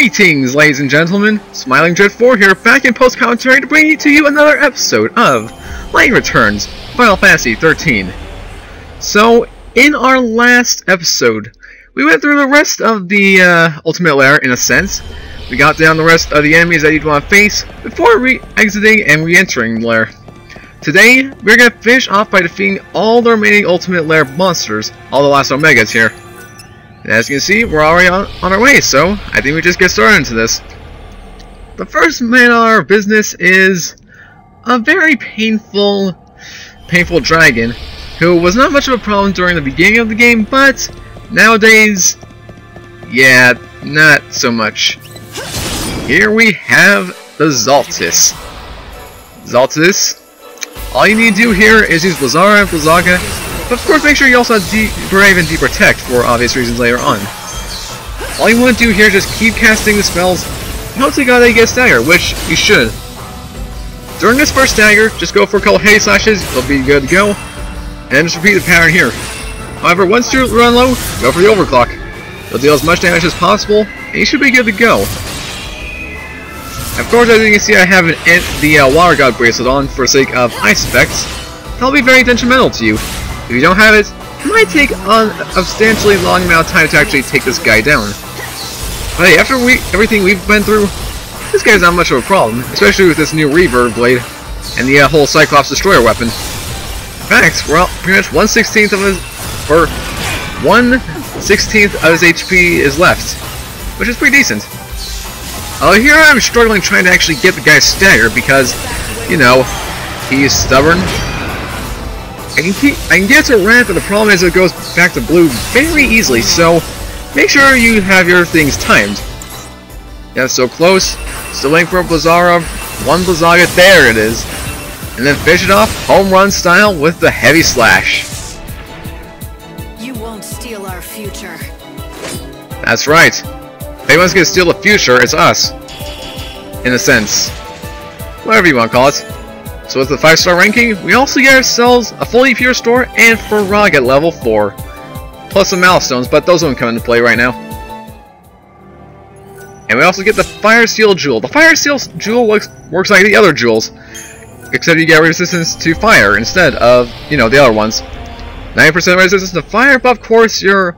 Greetings, ladies and gentlemen. Smiling Dread 4 here, back in post-commentary to bring to you another episode of Lair Returns, Final Fantasy XIII. So, in our last episode, we went through the rest of the Ultimate Lair, in a sense. We got down the rest of the enemies that you'd want to face before exiting and re-entering the Lair. Today, we're going to finish off by defeating all the remaining Ultimate Lair monsters, all the last Omegas here. And as you can see, we're already on our way, so I think we just get started into this. The first man on our business is a very painful dragon, who was not much of a problem during the beginning of the game, but nowadays, yeah, not so much. Here we have the Xaltis. All you need to do here is use Blizzara and Blizzaga. But of course, make sure you also have Brave and Deprotect for obvious reasons later on. All you want to do here is just keep casting the spells, and hopefully they get stagger, which you should. During this first stagger, just go for a couple heavy slashes, you'll be good to go, and then just repeat the pattern here. However, once you run low, go for the overclock. You'll deal as much damage as possible, and you should be good to go. Of course, as you can see, I have the Water God bracelet on for the sake of ice effects. That'll be very detrimental to you. If you don't have it, it might take a substantially long amount of time to actually take this guy down. But hey, after everything we've been through, this guy's not much of a problem, especially with this new Reverb blade and the whole Cyclops Destroyer weapon. In fact, we're pretty much 1/16 of his, or 1/16 of his HP is left, which is pretty decent. Here I'm struggling trying to actually get the guy staggered because, you know, he's stubborn. I can get to red, but the problem is it goes back to blue very easily, so make sure you have your things timed. Yeah, so close. Still waiting for a Blizzara. One Blizzaga, there it is. And then finish it off home run style with the heavy slash. You won't steal our future. That's right. If anyone's gonna steal the future, it's us. In a sense. Whatever you want to call it. So with the 5-star ranking, we also get ourselves a fully pure store and Farag at level 4. Plus some milestones, but those won't come into play right now. And we also get the Fire Seal Jewel. The Fire Seal Jewel works like the other jewels, except you get resistance to fire instead of, you know, the other ones. 90% resistance to fire, but of course your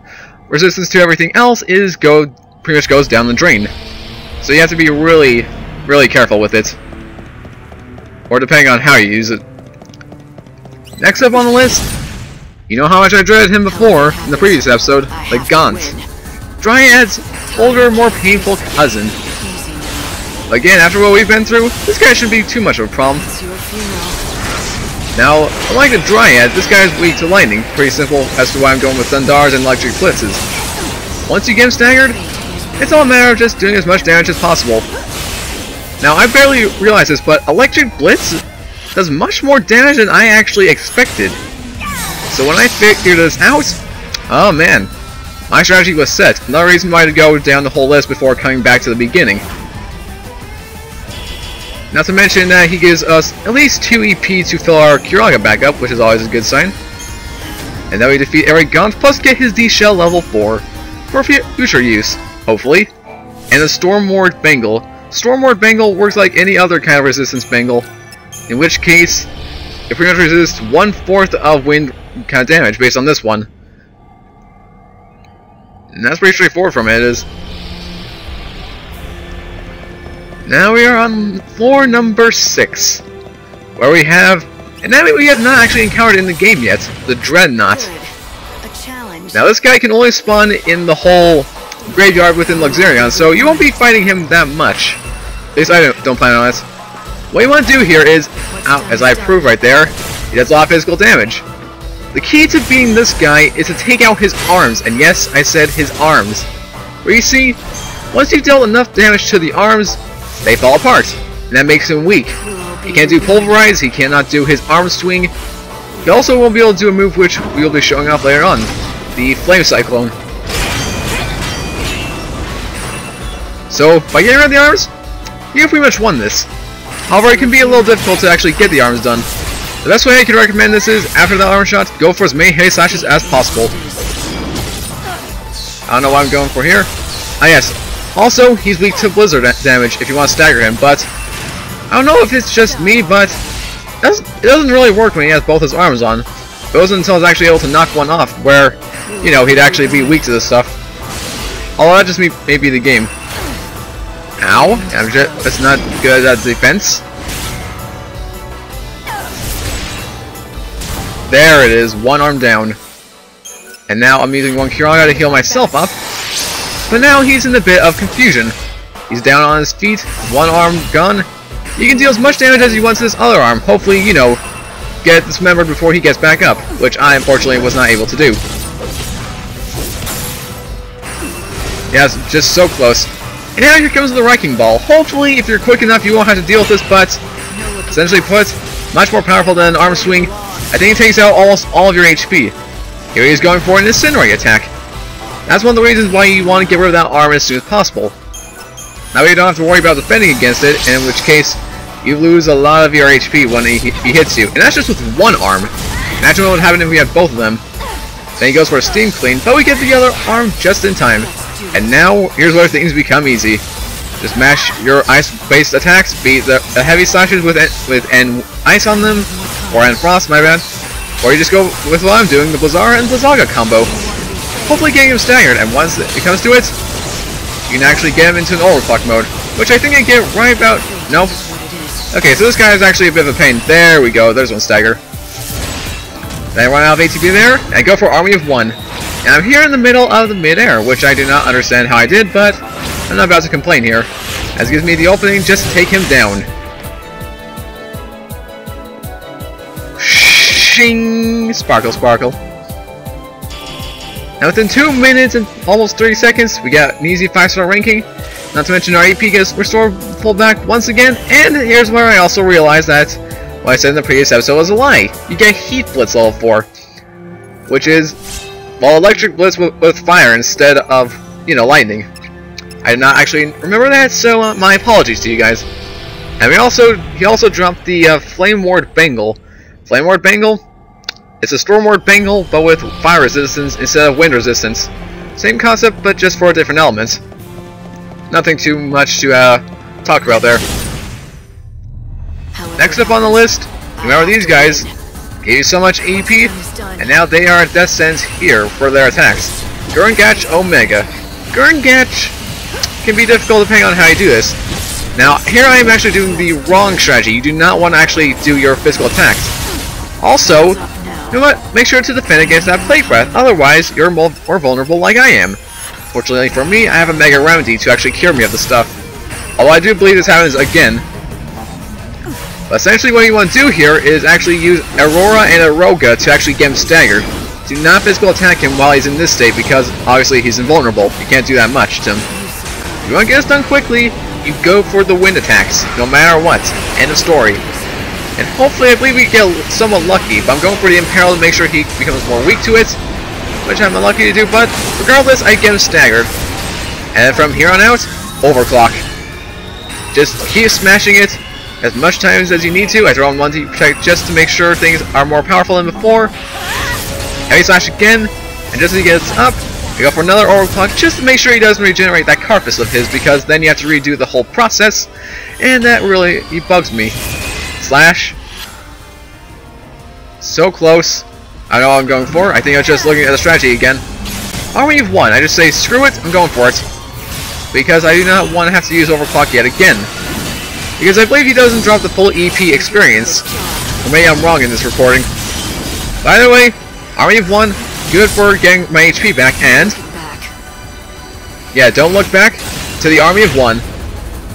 resistance to everything else is pretty much goes down the drain. So you have to be really, really careful with it. Or depending on how you use it. Next up on the list, you know how much I dreaded him before in the previous episode, the Gaunt. Dryad's older, more painful cousin. Again, after what we've been through, this guy shouldn't be too much of a problem. Now, unlike the Dryad, this guy is weak to lightning. Pretty simple as to why I'm going with Thundars and Electric Blitzes. Once you get him staggered, it's all a matter of just doing as much damage as possible. Now, I barely realized this, but Electric Blitz does much more damage than I actually expected. So when I figured this out, oh man, my strategy was set. Another reason why to go down the whole list before coming back to the beginning. Not to mention that he gives us at least 2 EP to fill our Curaga back up, which is always a good sign. And then we defeat Eric Gaunt, plus get his D-Shell level 4 for future use, hopefully. And the Stormward Bengal. Stormward Bengal works like any other kind of resistance Bengal, in which case it pretty much resists 1/4 of wind kind of damage based on this one. And that's pretty straightforward from it is. Now we are on floor number 6, where we have an enemy we have not actually encountered in the game yet, the Dreadnought. Now this guy can only spawn in the whole graveyard within Luxurion, so you won't be fighting him that much. At least I don't plan on it. What you want to do here is, as I proved right there, he does a lot of physical damage. The key to beating this guy is to take out his arms, and yes, I said his arms. Where you see, once you've dealt enough damage to the arms, they fall apart, and that makes him weak. He can't do Pulverize, he cannot do his arm swing. He also won't be able to do a move which we will be showing off later on, the Flame Cyclone. So, by getting rid of the arms, you pretty much won this. However, it can be a little difficult to actually get the arms done. The best way I can recommend this is, after the armor shot, go for as many heavy slashes as possible. I don't know what I'm going for here. Ah yes, Also, he's weak to blizzard damage if you want to stagger him, but I don't know if it's just me, but it doesn't really work when he has both his arms on. It wasn't until I was actually able to knock one off where, you know, he'd actually be weak to this stuff. Although that just may be the game. Ow! That's not good at defense. There it is, one arm down. And now I'm using one Kiraga to heal myself up. But now he's in a bit of confusion. He's down on his feet, one arm gone. You can deal as much damage as you want to this other arm. Hopefully, you know, get dismembered before he gets back up, which I unfortunately was not able to do. Yeah, it's just so close. And now here comes the Wrecking Ball. Hopefully, if you're quick enough, you won't have to deal with this, but essentially put, much more powerful than an arm swing. I think it takes out almost all of your HP. Here he is going for an Incinerate attack. That's one of the reasons why you want to get rid of that arm as soon as possible. Now you don't have to worry about defending against it, in which case you lose a lot of your HP when he hits you. And that's just with one arm. Imagine what would happen if we had both of them. Then he goes for a Steam Clean, but we get the other arm just in time. And now, here's where things become easy. Just mash your ice-based attacks, beat the heavy slashes with ice on them, or N Frost, my bad. Or you just go with what I'm doing, the Blizzara and Blizzaga combo. Hopefully getting him staggered, and once it comes to it, you can actually get him into an overclock mode, which I think I get right about... Nope. Okay, so this guy is actually a bit of a pain. There we go, there's one stagger. Then I run out of ATP there, and I go for Army of One. And I'm here in the middle of the mid-air, which I do not understand how I did, but I'm not about to complain here, as it gives me the opening just to take him down. Shing! Sparkle, sparkle. Now within 2 minutes and almost 30 seconds, we got an easy 5-star ranking. Not to mention our AP gets restored full back once again, and here's where I also realized that what I said in the previous episode was a lie. You get Heat Blitz level 4, which is, well, Electric Blitz with fire instead of, you know, lightning. I did not actually remember that, so my apologies to you guys. And he also dropped the Flame Ward Bengal. Flame Ward Bengal, it's a Storm Ward Bengal, but with fire resistance instead of wind resistance. Same concept, but just for different elements. Nothing too much to talk about there. Next up on the list, remember these guys gave you so much AP, and now they are at death sentence here for their attacks. Gurngach Omega. Gurngach can be difficult depending on how you do this. Now, here I am actually doing the wrong strategy. You do not want to actually do your physical attacks. Also, you know what? Make sure to defend against that Plague Breath, otherwise you're more vulnerable like I am. Fortunately for me, I have a Mega Remedy to actually cure me of the stuff. Although I do believe this happens again. But essentially what you want to do here is actually use Aurora and Aroga to actually get him staggered. Do not physical attack him while he's in this state because obviously he's invulnerable. You can't do that much to him. If you want to get this done quickly, you go for the wind attacks, no matter what. End of story. And hopefully I believe we get somewhat lucky, but I'm going for the Imperil to make sure he becomes more weak to it, which I'm unlucky to do, but regardless, I get him staggered. And from here on out, overclock. Just keep smashing it as much times as you need to. I throw in one to protect just to make sure things are more powerful than before. Heavy slash again, and just as he gets up, I go for another overclock just to make sure he doesn't regenerate that carcass of his, because then you have to redo the whole process, and that really bugs me. Slash. So close. I know what I'm going for. I think I was just looking at the strategy again. Army of One. I just say, screw it, I'm going for it. Because I do not want to have to use overclock yet again. Because I believe he doesn't drop the full EP experience. Or maybe I'm wrong in this recording. By the way, Army of One, good for getting my HP back, and yeah, don't look back to the Army of One.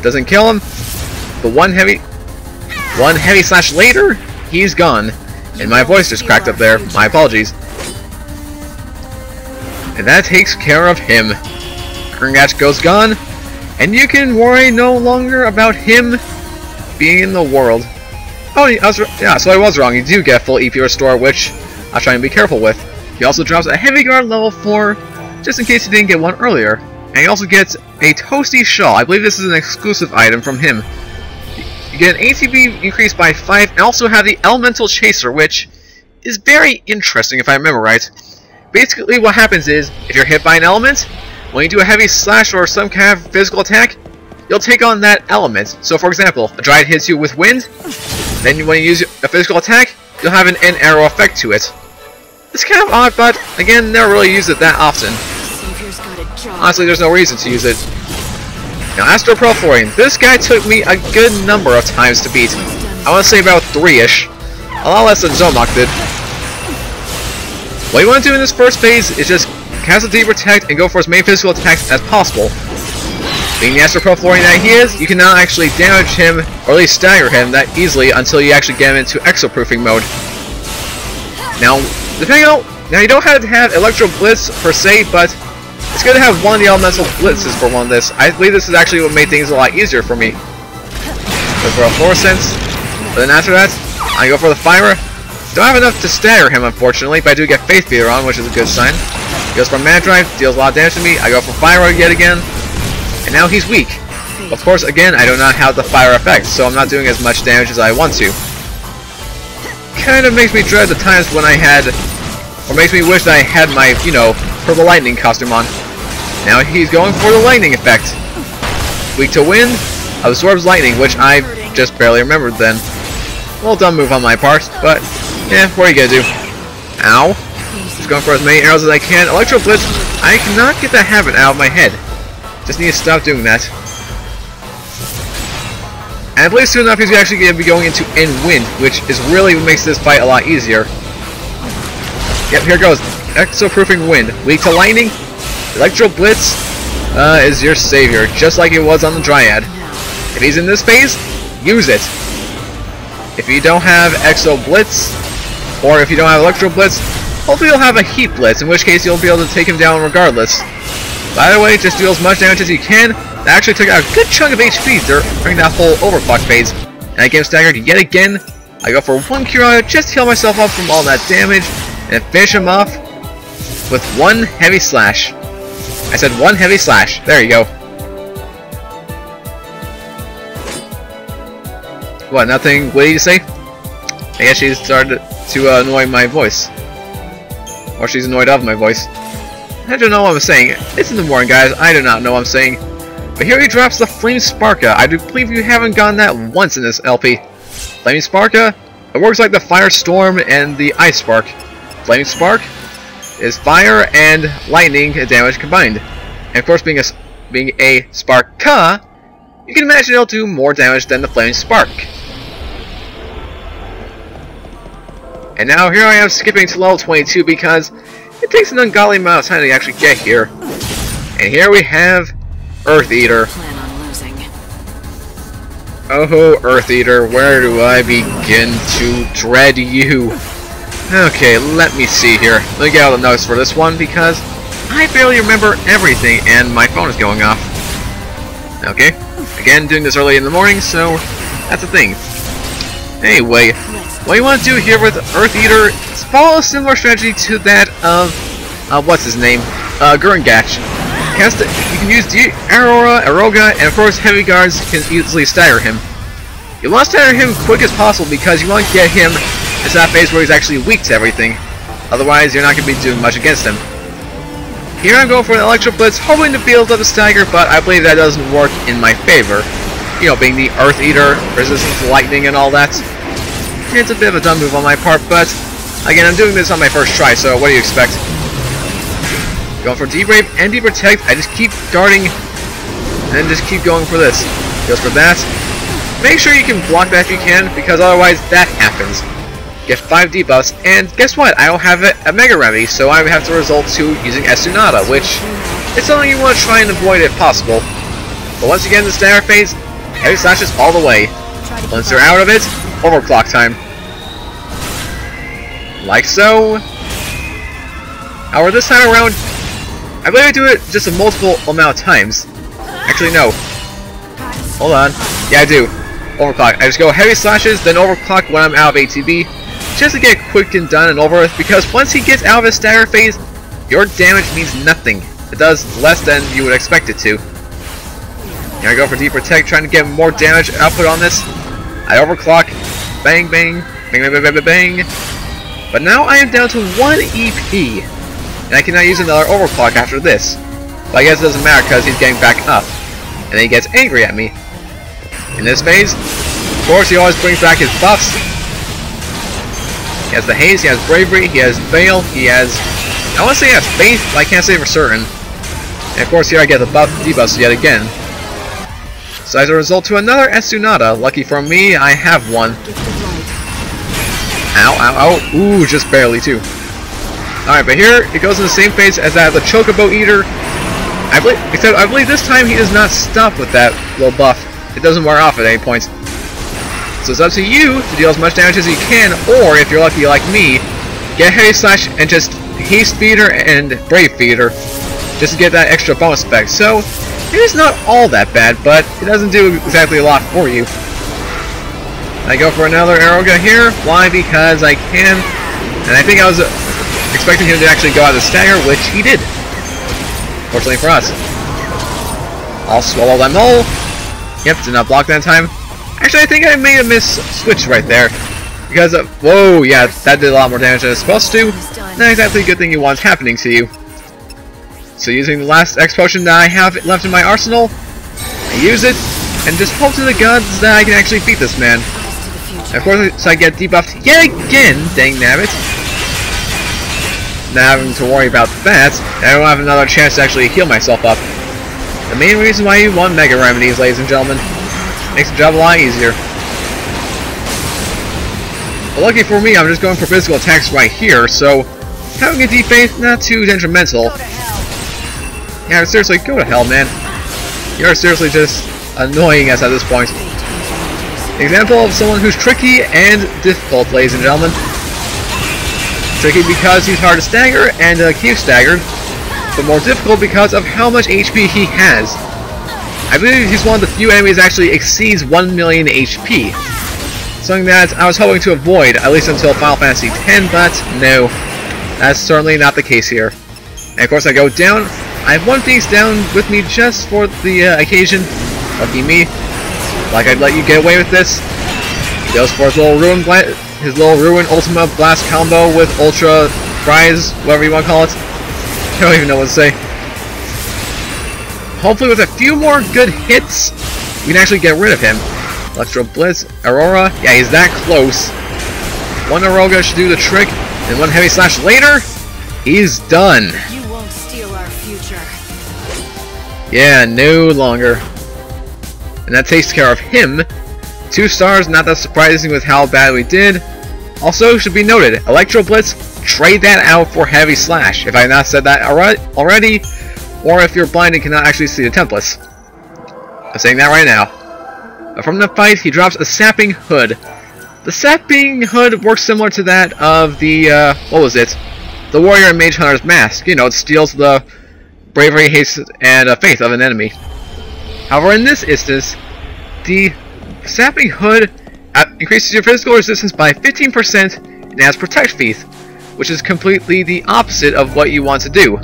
Doesn't kill him, but one heavy slash later, he's gone. And my voice just cracked up there. My apologies. And that takes care of him. Gurngach goes gone, and you can worry no longer about him being in the world. Oh, yeah, so I was wrong. You do get full EP restore, which I'll try and be careful with. He also drops a Heavy Guard level 4, just in case he didn't get one earlier. And he also gets a Toasty Shawl. I believe this is an exclusive item from him. You get an ATB increase by 5, and also have the Elemental Chaser, which is very interesting if I remember right. Basically what happens is, if you're hit by an element, when you do a heavy slash or some kind of physical attack, you'll take on that element. So for example, a Dryad hits you with wind, then when you use a physical attack, you'll have an end arrow effect to it. It's kind of odd, but again, never really use it that often. Honestly, there's no reason to use it. Now, Astro Perforating. This guy took me a good number of times to beat. I want to say about 3-ish. A lot less than Zomak did. What you want to do in this first phase is just cast a Deep Protect and go for as many physical attacks as possible. Being the Astro Perforating that he is, you cannot actually damage him, or at least stagger him, that easily until you actually get him into Exoproofing mode. Now, depending on... Now, you don't have to have Electro Blitz per se, but it's good to have one of the elemental blitzes for one of this. I believe this is actually what made things a lot easier for me. Go for a Fluorescence, but then after that, I go for the Fire. Don't have enough to stagger him, unfortunately, but I do get Faith Beater on, which is a good sign. He goes for Mana Drive, deals a lot of damage to me. I go for Fire yet again, and now he's weak. Of course, again, I do not have the Fire effect, so I'm not doing as much damage as I want to. Kind of makes me dread the times when I had, or makes me wish that I had my, you know, Purple Lightning costume on. Now he's going for the Lightning effect. Weak to wind, absorbs lightning, which I just barely remembered then. Well done move on my part, but yeah, what are you gonna do? Ow. Just going for as many arrows as I can. Electro Blitz, I cannot get that habit out of my head. Just need to stop doing that. And I believe soon enough he's actually going to be going into End Wind, which is really what makes this fight a lot easier. Yep, here goes. Exoproofing Wind. Weak to lightning. Electro Blitz is your savior, just like it was on the Dryad. If he's in this phase, use it. If you don't have Exo Blitz, or if you don't have Electro Blitz, hopefully you'll have a Heat Blitz, in which case you'll be able to take him down regardless. By the way, just deal as much damage as you can. That actually took out a good chunk of HP during that whole overclock phase. And I get him staggered yet again. I go for one cure just to heal myself up from all that damage, and finish him off with one heavy slash. I said one heavy slash. There you go. What, nothing witty to say? I guess she's started to annoy my voice. Or she's annoyed of my voice. I don't know what I'm saying. It's in the morning, guys. I do not know what I'm saying. But here he drops the Flame Sparka. I do believe you haven't gotten that once in this LP. Flame Sparka, it works like the Fire Storm and the Ice Spark. Flame Spark is fire and lightning damage combined. And of course, being a Sparka, you can imagine it'll do more damage than the Flame Spark. And now here I am skipping to level 22 because it takes an ungodly amount of time to actually get here. And here we have Earth Eater. Oh, Earth Eater, where do I begin to dread you? Okay, let me see here. Let me get all the notes for this one because I barely remember everything and my phone is going off. Okay, again, doing this early in the morning, so that's the thing. Anyway, what you want to do here with Earth Eater is follow a similar strategy to that of, what's his name? Gurungach. You can use Aurora, Aroga, and of course Heavy Guards can easily stagger him. You want to stagger him quick as possible because you want to get him into that phase where he's actually weak to everything. Otherwise, you're not going to be doing much against him. Here I'm going for an Electro Blitz, hoping to build up a stagger, but I believe that doesn't work in my favor. You know, being the Earth Eater, resistance to lightning and all that. It's a bit of a dumb move on my part, but again, I'm doing this on my first try, so what do you expect? Going for Debrave and Deprotect, I just keep guarding and then just keep going for this. Goes for that. Make sure you can block that if you can, because otherwise that happens. Get 5 debuffs, and guess what? I don't have a Mega Remedy, so I have to resort to using Estunata, which is something you want to try and avoid if possible. But once you get in the stagger phase, heavy slashes all the way. Once they're out of it, overclock time. Like so. However, this time around, I believe I do it just a multiple amount of times. Actually, no. Hold on. Yeah, I do. Overclock. I just go heavy slashes, then overclock when I'm out of ATB, just to get quick and done and over with, because once he gets out of his stagger phase, your damage means nothing. It does less than you would expect it to. Here I go for Deep Protect, trying to get more damage output on this. I overclock. Bang, bang. Bang, bang, bang, bang, bang. But now I am down to 1 EP. And I cannot use another overclock after this. But I guess it doesn't matter because he's getting back up. And then he gets angry at me. In this phase, of course, he always brings back his buffs. He has the haste, he has bravery, he has veil, he has... I want to say he has faith, but I can't say for certain. And of course, here I get the debuffs yet again. So as a result to another Estunata. Lucky for me, I have one. Ow, ow, ow. Ooh, just barely too. Alright, but here it goes in the same phase as that of the Chocobo Eater. Except I believe this time he does not stop with that little buff. It doesn't wear off at any point. So it's up to you to deal as much damage as you can, or if you're lucky like me, get Heavy Slash and just Haste Feeder and Brave Feeder, just to get that extra bonus effect. So it is not all that bad, but it doesn't do exactly a lot for you. I go for another Aeroga here. Why? Because I can. And I think I was expecting him to actually go out of the stagger, which he did. Fortunately for us. I'll swallow them all. Yep, did not block that time. Actually, I think I made a miss-switch right there. Because of... Whoa, yeah, that did a lot more damage than it's supposed to. Not exactly a good thing you want happening to you. So using the last X potion that I have left in my arsenal, I use it, and just hope to the gods that I can actually beat this man. And of course, I get debuffed yet again, dang nabbit. Not having to worry about that, I don't have another chance to actually heal myself up. The main reason why you want Mega Remedies, ladies and gentlemen. Makes the job a lot easier. But lucky for me, I'm just going for physical attacks right here, so having a deep faith, not too detrimental. Yeah, seriously, go to hell, man. You're seriously just annoying us at this point. Example of someone who's tricky and difficult, ladies and gentlemen. Tricky because he's hard to stagger and keep staggered, but more difficult because of how much HP he has. I believe he's one of the few enemies that actually exceeds 1 million HP. Something that I was hoping to avoid, at least until Final Fantasy X, but no. That's certainly not the case here. And of course I go down. I have one piece down with me just for the occasion. Lucky me. Like I'd let you get away with this. He goes for his little Ruin Ultima Blast combo with Ultra Fries, whatever you want to call it. I don't even know what to say. Hopefully with a few more good hits, we can actually get rid of him. Electro Blitz, Aurora, yeah, he's that close. One Aurora should do the trick, and one Heavy Slash later, he's done. You won't steal our future. Yeah, no longer. And that takes care of him. 2 stars, not that surprising with how bad we did. Also, should be noted, Electro Blitz, trade that out for Heavy Slash, if I have not said that already, or if you're blind and cannot actually see the templates. I'm saying that right now. From the fight, he drops a Sapping Hood. The Sapping Hood works similar to that of the, what was it? The Warrior and Mage Hunter's Mask. You know, it steals the bravery, haste, and faith of an enemy. However, in this instance, the Sapping Hood increases your physical resistance by 15% and has Protect Thief, which is completely the opposite of what you want to do.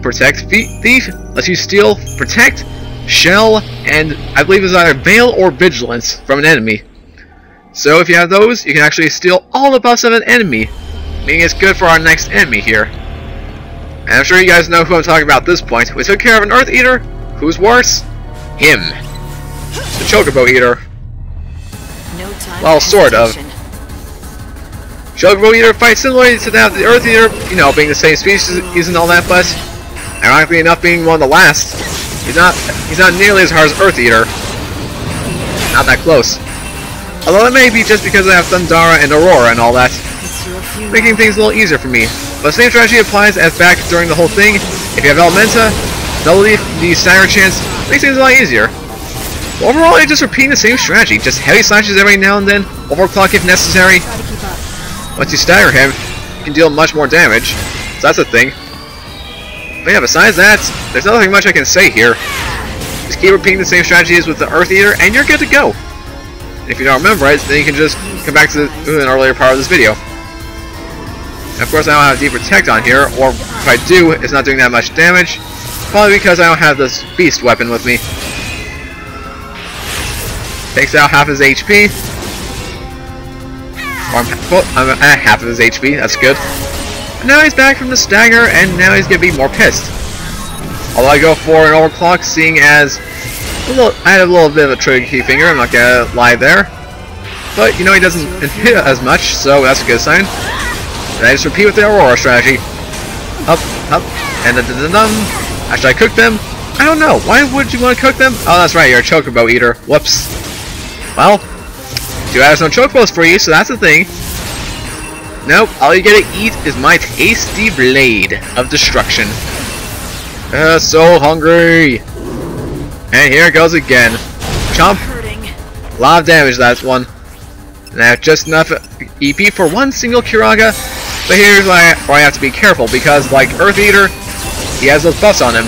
Protect Thief lets you steal, protect, shell, and I believe it's either Veil or Vigilance from an enemy. So if you have those, you can actually steal all the buffs of an enemy, meaning it's good for our next enemy here. And I'm sure you guys know who I'm talking about at this point. We took care of an Earth Eater. Who's worse? Him. The Chocobo Eater. No time well, sort of. Chocobo Eater fights similarly to that of the Earth Eater, you know, being the same species and all that, but ironically enough, being one of the last, he's not nearly as hard as Earth Eater. Not that close. Although it may be just because I have Thundara and Aurora and all that, making things a little easier for me. But the same strategy applies as back during the whole thing. If you have Elementa, double the stagger chance, makes things a lot easier. But overall, you're just repeating the same strategy. Just heavy slashes every now and then, overclock if necessary. Once you stagger him, you can deal much more damage. So that's a thing. But yeah, besides that, there's nothing much I can say here. Just keep repeating the same strategies with the Earth Eater, and you're good to go. And if you don't remember it, then you can just come back to an earlier part of this video. And of course, I don't have Deep Protect on here, or if I do, it's not doing that much damage. Probably because I don't have this Beast weapon with me. Takes out half his HP. Or I'm at half of his HP, that's good. And now he's back from the stagger, and now he's gonna be more pissed. Although I go for an overclock, seeing as I had a little bit of a tricky finger, I'm not gonna lie there. But, you know, he doesn't hit as much, so that's a good sign. And I just repeat with the Aurora strategy. Up, and da-da-da-dum. Actually, I cooked them. I don't know. Why would you want to cook them? Oh, that's right, you're a chocobo eater. Whoops. Well, do have some chocobos for you, so that's the thing. Nope, all you get to eat is my tasty blade of destruction. So hungry. And here it goes again. Chomp. A lot of damage, that's one. And I have just enough EP for one single Kiraga. But here's where I have to be careful, because like Earth Eater, he has those buffs on him.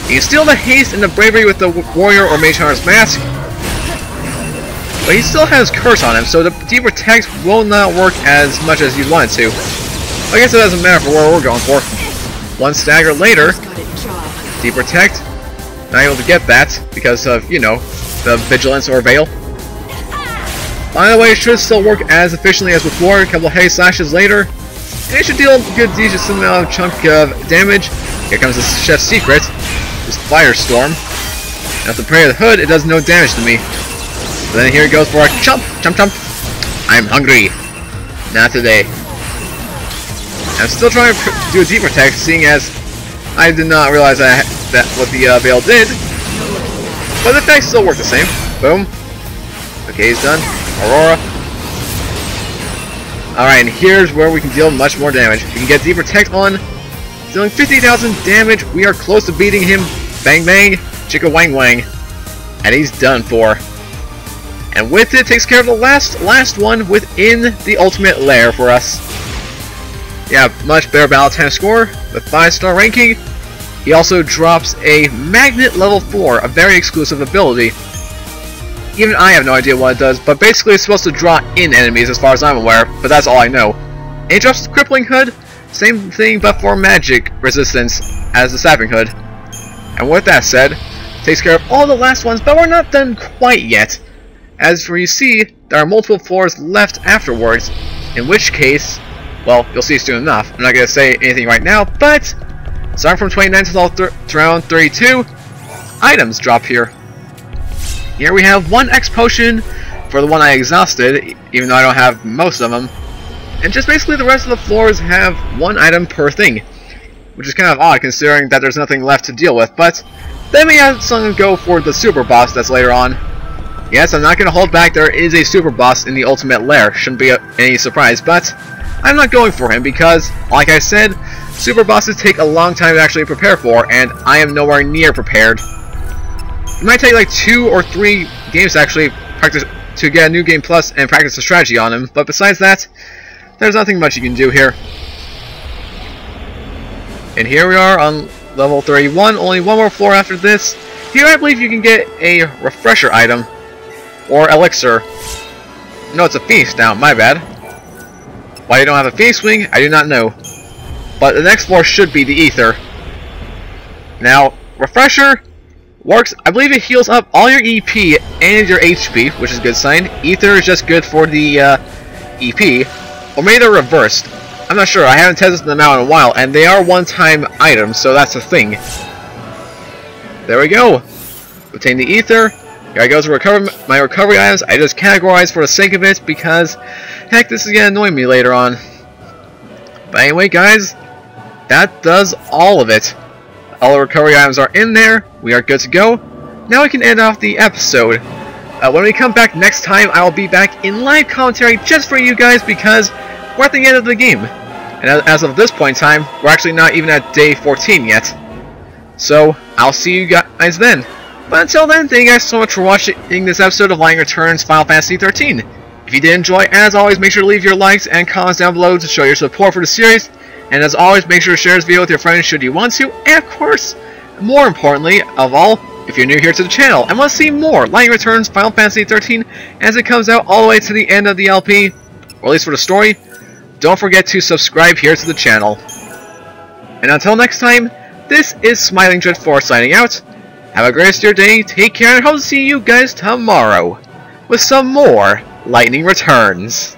You can steal the haste and the bravery with the warrior or mage hunter's mask, but he still has curse on him, so the deep protect will not work as much as you'd want it to. I guess it doesn't matter for what we're going for. One stagger later, deep protect, not able to get that because of, you know, the vigilance or veil. By the way, it should still work as efficiently as before. A couple of heavy slashes later, and it should deal a good decent amount of chunk of damage. Here comes the chef's secret, this firestorm. Now, if the prayer of the hood, it does no damage to me. But then here it goes for a chomp, chomp, chomp. I'm hungry. Not today. I'm still trying to do a deep protect, seeing as I did not realize that what the veil did. But the effects still work the same. Boom. Okay, he's done. Aurora. Alright, and here's where we can deal much more damage. We can get deep protect on, dealing 50,000 damage. We are close to beating him. Bang bang, chicka wang wang. And he's done for. And with it, takes care of the last one within the ultimate lair for us. Yeah, much better battle time score with 5-star ranking. He also drops a magnet level 4, a very exclusive ability. Even I have no idea what it does, but basically it's supposed to draw in enemies as far as I'm aware, but that's all I know. And he drops the crippling hood, same thing but for magic resistance as the sapping hood. And with that said, takes care of all the last ones, but we're not done quite yet. As for you see, there are multiple floors left afterwards, in which case, well, you'll see soon enough. I'm not going to say anything right now, but starting from 29 to around 32, items drop here. Here we have one X potion for the one I exhausted, even though I don't have most of them. And just basically the rest of the floors have one item per thing, which is kind of odd considering that there's nothing left to deal with. But then we have some go for the super boss that's later on. Yes, I'm not going to hold back, there is a super boss in the ultimate lair, shouldn't be any surprise, but I'm not going for him because, like I said, super bosses take a long time to actually prepare for, and I am nowhere near prepared. It might take like 2 or 3 games to actually practice to get a new game plus and practice the strategy on him, but besides that, there's nothing much you can do here. And here we are on level 31, only one more floor after this. Here I believe you can get a refresher item, or elixir. No, it's a feast now, my bad. Why you don't have a feast wing, I do not know. But the next floor should be the ether. Now, refresher works, I believe it heals up all your EP and your HP, which is a good sign. Ether is just good for the EP, or maybe they're reversed. I'm not sure, I haven't tested them out in a while, and they are one-time items, so that's the thing. There we go. Obtain the ether. Here I go to my recovery items. I just categorize for the sake of it because, heck, this is going to annoy me later on. But anyway, guys, that does all of it. All the recovery items are in there. We are good to go. Now we can end off the episode. When we come back next time, I will be back in live commentary just for you guys because we're at the end of the game. And as of this point in time, we're actually not even at day 14 yet. So, I'll see you guys then. But until then, thank you guys so much for watching this episode of Lightning Returns Final Fantasy XIII. If you did enjoy, as always, make sure to leave your likes and comments down below to show your support for the series. And as always, make sure to share this video with your friends should you want to. And of course, more importantly of all, if you're new here to the channel and want to see more Lightning Returns Final Fantasy XIII as it comes out all the way to the end of the LP, or at least for the story, don't forget to subscribe here to the channel. And until next time, this is Smiling Dread 4 signing out. Have a great rest of your day, take care, and I hope to see you guys tomorrow with some more Lightning Returns.